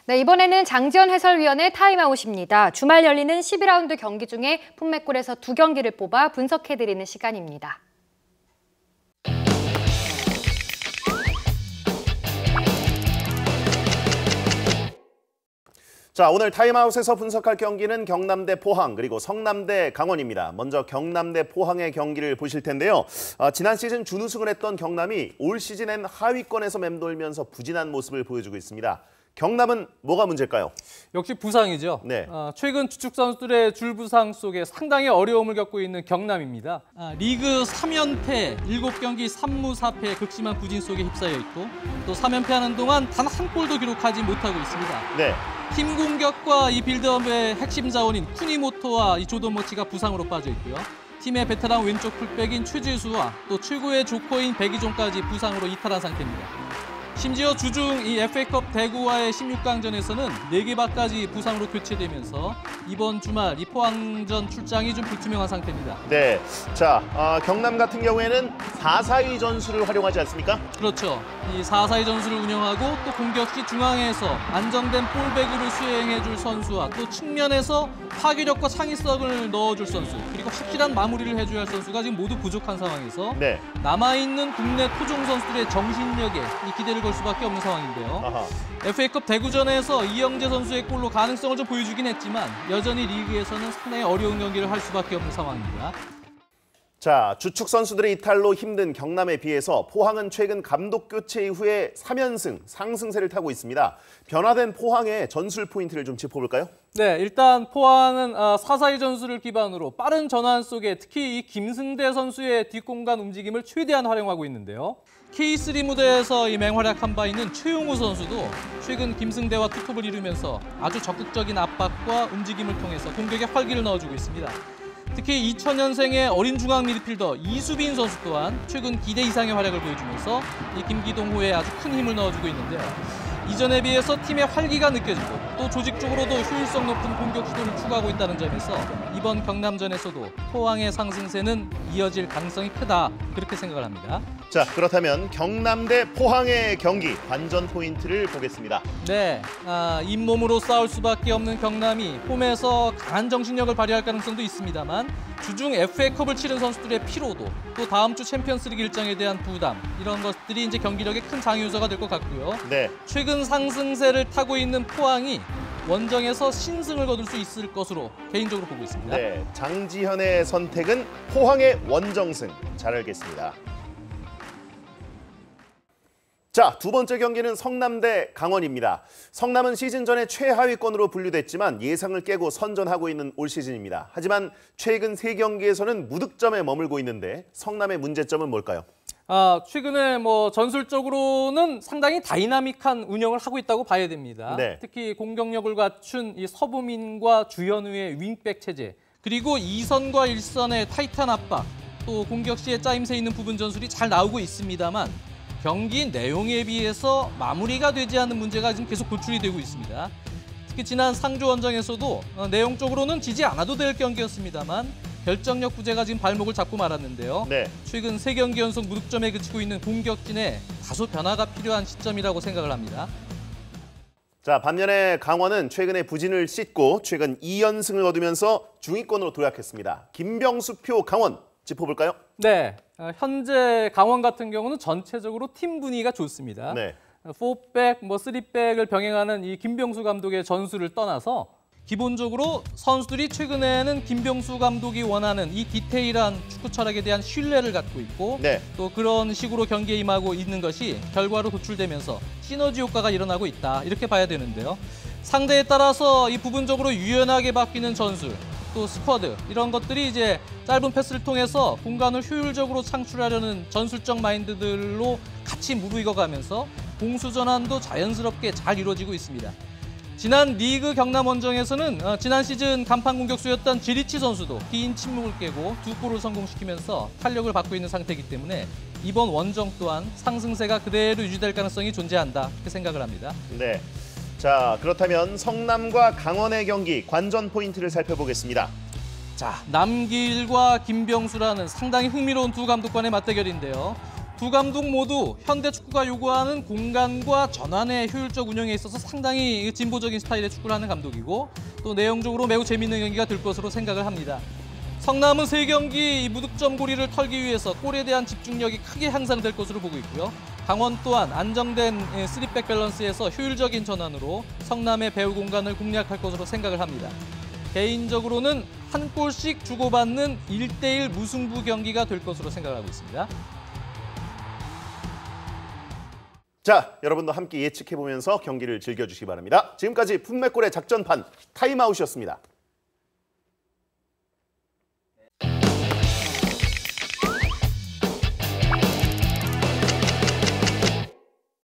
네, 이번에는 장지현 해설위원의 타임아웃입니다. 주말 열리는 12라운드 경기 중에 품맥골에서 2경기를 뽑아 분석해드리는 시간입니다. 자, 오늘 타임아웃에서 분석할 경기는 경남대 포항 그리고 성남대 강원입니다. 먼저 경남대 포항의 경기를 보실 텐데요. 지난 시즌 준우승을 했던 경남이 올 시즌엔 하위권에서 맴돌면서 부진한 모습을 보여주고 있습니다. 경남은 뭐가 문제일까요? 역시 부상이죠. 네. 최근 주축 선수들의 줄부상 속에 상당히 어려움을 겪고 있는 경남입니다. 리그 3연패, 7경기 3무 4패 극심한 부진 속에 휩싸여 있고 또 3연패하는 동안 단 한 골도 기록하지 못하고 있습니다. 네. 팀 공격과 이 빌드업의 핵심 자원인 쿠니모토와 이 조던머치가 부상으로 빠져 있고요. 팀의 베테랑 왼쪽 풀백인 최지수와 또 최고의 조커인 백이종까지 부상으로 이탈한 상태입니다. 심지어 주중 이 FA컵 대구와의 16강전에서는 4개밖까지 부상으로 교체되면서 이번 주말 이 포항전 출장이 좀 불투명한 상태입니다. 네, 자 경남 같은 경우에는 4-4-2 전술을 활용하지 않습니까? 그렇죠. 이 4-4-2 전술을 운영하고 또 공격 시 중앙에서 안정된 볼백으로 수행해줄 선수와 또 측면에서 파괴력과 창의성을 넣어줄 선수 그리고 확실한 마무리를 해줘야 할 선수가 지금 모두 부족한 상황에서 네. 남아있는 국내 토종 선수들의 정신력에 이 기대를 걸 수밖에 없는 상황인데요. 아하. FA컵 대구전에서 이영재 선수의 골로 가능성을 좀 보여주긴 했지만 여전히 리그에서는 상당히 어려운 경기를 할 수밖에 없는 상황입니다. 자, 주축 선수들의 이탈로 힘든 경남에 비해서 포항은 최근 감독 교체 이후에 3연승, 상승세를 타고 있습니다. 변화된 포항의 전술 포인트를 좀 짚어볼까요? 네, 일단 포항은 4-4-2 전술을 기반으로 빠른 전환 속에 특히 이 김승대 선수의 뒷공간 움직임을 최대한 활용하고 있는데요. K3 무대에서 이 맹활약한 바 있는 최용우 선수도 최근 김승대와 투톱을 이루면서 아주 적극적인 압박과 움직임을 통해서 공격에 활기를 넣어주고 있습니다. 특히 2000년생의 어린 중앙 미드필더 이수빈 선수 또한 최근 기대 이상의 활약을 보여주면서 이 김기동호에 아주 큰 힘을 넣어주고 있는데요. 이전에 비해서 팀의 활기가 느껴지고 또 조직적으로도 효율성 높은 공격 시도를 추구하고 있다는 점에서 이번 경남전에서도 포항의 상승세는 이어질 가능성이 크다 그렇게 생각을 합니다. 자, 그렇다면 경남 대 포항의 경기 관전 포인트를 보겠습니다. 네, 잇몸으로 싸울 수밖에 없는 경남이 홈에서 강한 정신력을 발휘할 가능성도 있습니다만 주중 FA컵을 치른 선수들의 피로도 또 다음 주 챔피언스리그 일정에 대한 부담 이런 것들이 이제 경기력의 큰 장애 요소가 될 것 같고요. 네. 최근 상승세를 타고 있는 포항이 원정에서 신승을 거둘 수 있을 것으로 개인적으로 보고 있습니다. 네, 장지현의 선택은 포항의 원정승. 잘 알겠습니다. 자, 두 번째 경기는 성남 대 강원입니다. 성남은 시즌 전에 최하위권으로 분류됐지만 예상을 깨고 선전하고 있는 올 시즌입니다. 하지만 최근 3경기에서는 무득점에 머물고 있는데 성남의 문제점은 뭘까요? 최근에 전술적으로는 상당히 다이나믹한 운영을 하고 있다고 봐야 됩니다. 네. 특히 공격력을 갖춘 이 서부민과 주현우의 윙백 체제, 그리고 2선과 1선의 타이탄 압박, 또 공격 시에 짜임새 있는 부분 전술이 잘 나오고 있습니다만 경기 내용에 비해서 마무리가 되지 않는 문제가 지금 계속 고출이 되고 있습니다. 특히 지난 상주 원정에서도 내용적으로는 지지 않아도 될 경기였습니다만 결정력 부재가 지금 발목을 잡고 말았는데요. 네. 최근 3경기 연속 무득점에 그치고 있는 공격진에 다소 변화가 필요한 시점이라고 생각을 합니다. 자, 반면에 강원은 최근에 부진을 씻고 최근 2연승을 거두면서 중위권으로 도약했습니다. 김병수표 강원 짚어볼까요? 네, 현재 강원 같은 경우는 전체적으로 팀 분위기가 좋습니다. 네. 4백, 3백을 병행하는 이 김병수 감독의 전술을 떠나서 기본적으로 선수들이 최근에는 김병수 감독이 원하는 이 디테일한 축구 철학에 대한 신뢰를 갖고 있고 네. 또 그런 식으로 경기에 임하고 있는 것이 결과로 도출되면서 시너지 효과가 일어나고 있다 이렇게 봐야 되는데요. 상대에 따라서 이 부분적으로 유연하게 바뀌는 전술 또 스쿼드 이런 것들이 이제 짧은 패스를 통해서 공간을 효율적으로 창출하려는 전술적 마인드들로 같이 무르익어가면서 공수 전환도 자연스럽게 잘 이루어지고 있습니다. 지난 리그 경남 원정에서는 지난 시즌 간판 공격수였던 지리치 선수도 긴 침묵을 깨고 2골을 성공시키면서 탄력을 받고 있는 상태이기 때문에 이번 원정 또한 상승세가 그대로 유지될 가능성이 존재한다 이렇게 생각을 합니다. 네. 자, 그렇다면 성남과 강원의 경기 관전 포인트를 살펴보겠습니다. 자, 남길과 김병수라는 상당히 흥미로운 두 감독 간의 맞대결인데요. 두 감독 모두 현대 축구가 요구하는 공간과 전환의 효율적 운영에 있어서 상당히 진보적인 스타일의 축구를 하는 감독이고 또 내용적으로 매우 재미있는 경기가 될 것으로 생각을 합니다. 성남은 3경기 무득점 고리를 털기 위해서 골에 대한 집중력이 크게 향상될 것으로 보고 있고요. 강원 또한 안정된 3백 밸런스에서 효율적인 전환으로 성남의 배후 공간을 공략할 것으로 생각을 합니다. 개인적으로는 한 골씩 주고받는 1대1 무승부 경기가 될 것으로 생각하고 있습니다. 자, 여러분도 함께 예측해보면서 경기를 즐겨주시기 바랍니다. 지금까지 품맥골의 작전판 타임아웃이었습니다.